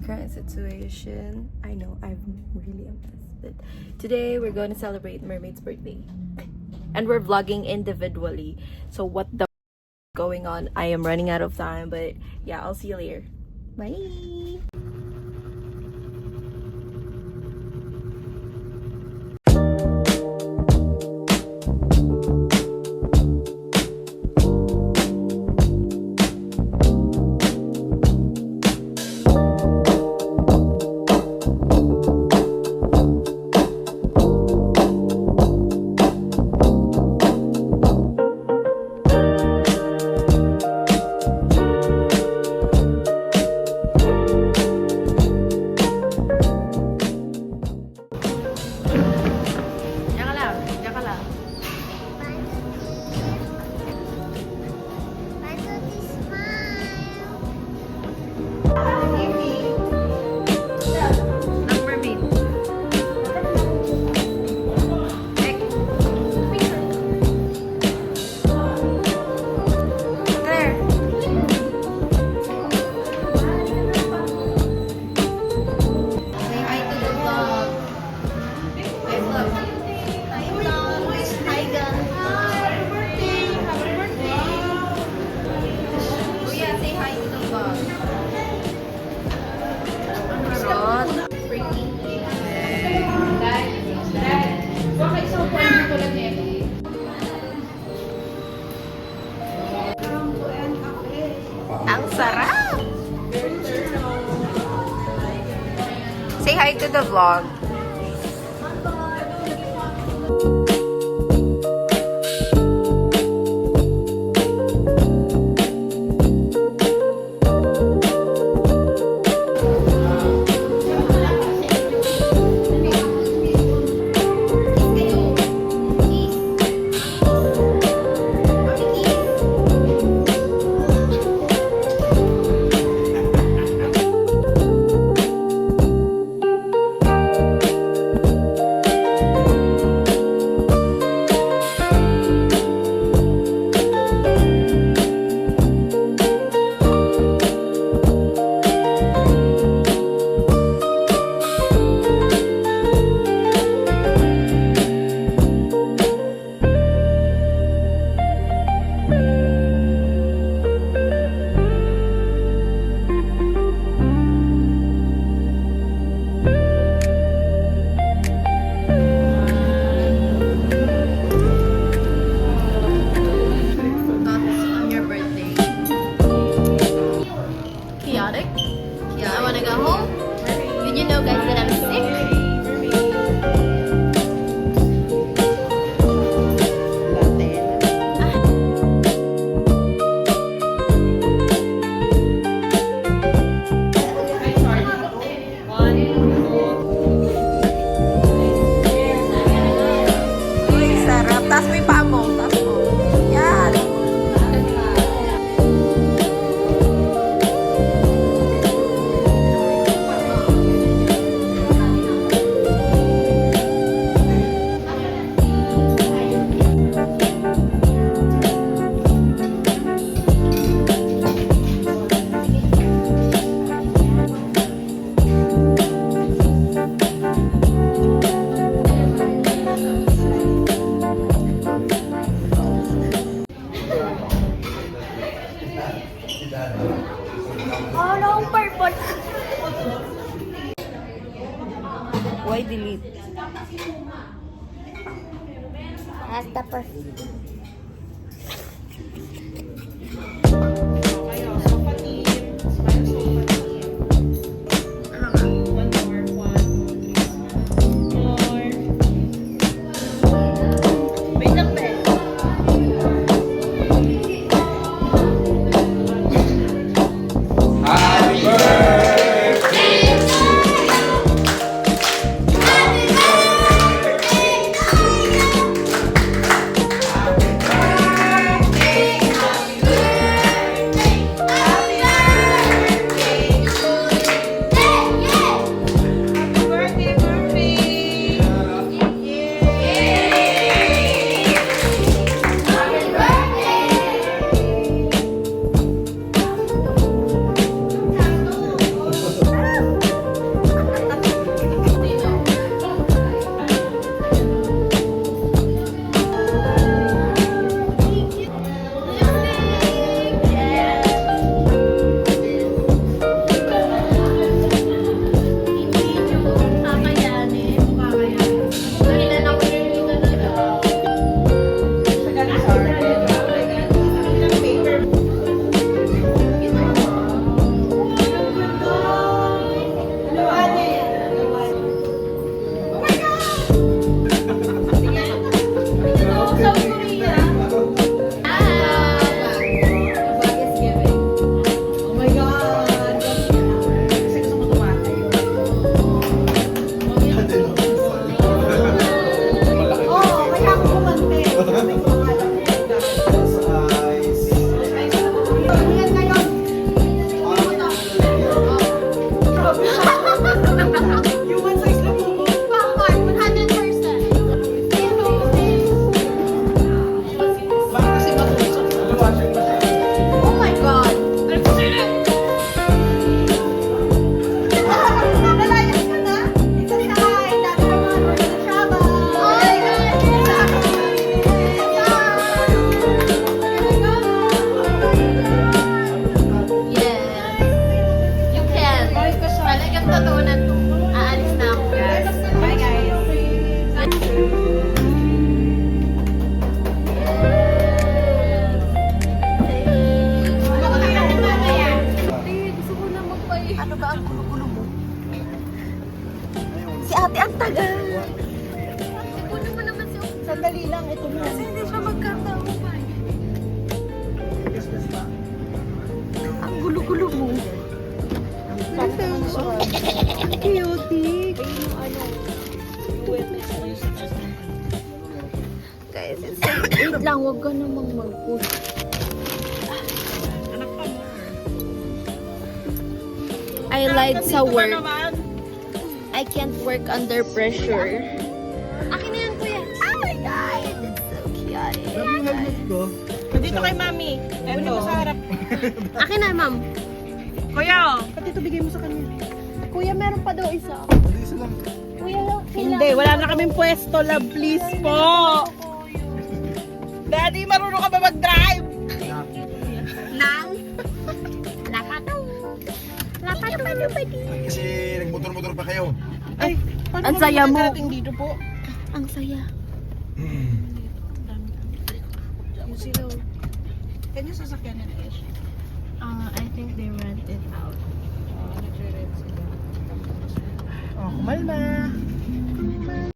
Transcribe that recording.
Current situation, I know I'm really a mess, but today we're going to celebrate Mermaid's birthday. And we're vlogging individually. So what the going on? I am running out of time, but yeah, I'll see you later. Bye! Ang sarap! Say hi to the vlog. Why delete? That's the perfect. guys. Wait lang, wag ka namang mag-push. Anak pa mo. I lied sa Nandito ka work. naman. I can't work under pressure. Akin na yan, kuya. Oh my God! It's so cute. Nandito kay mami. Eto. Sa harap. Akin na, ma'am. Kuya, pati ito bigay mo sa kanya. Kuya, meron pa daw isa. Kuya, Hindi, wala na kaming pwesto. Love, please po. Daddy, marunong ka ba mag-drive? Nang? Lapataw. Lapataw. Kasi nagmotor-motor pa kayo. Ay, paano Ang saya mo. dating dito po? Ang saya. Yung silaw. Kanya sasakyan nila Ish. I think they rent it out. Oh, kumalma.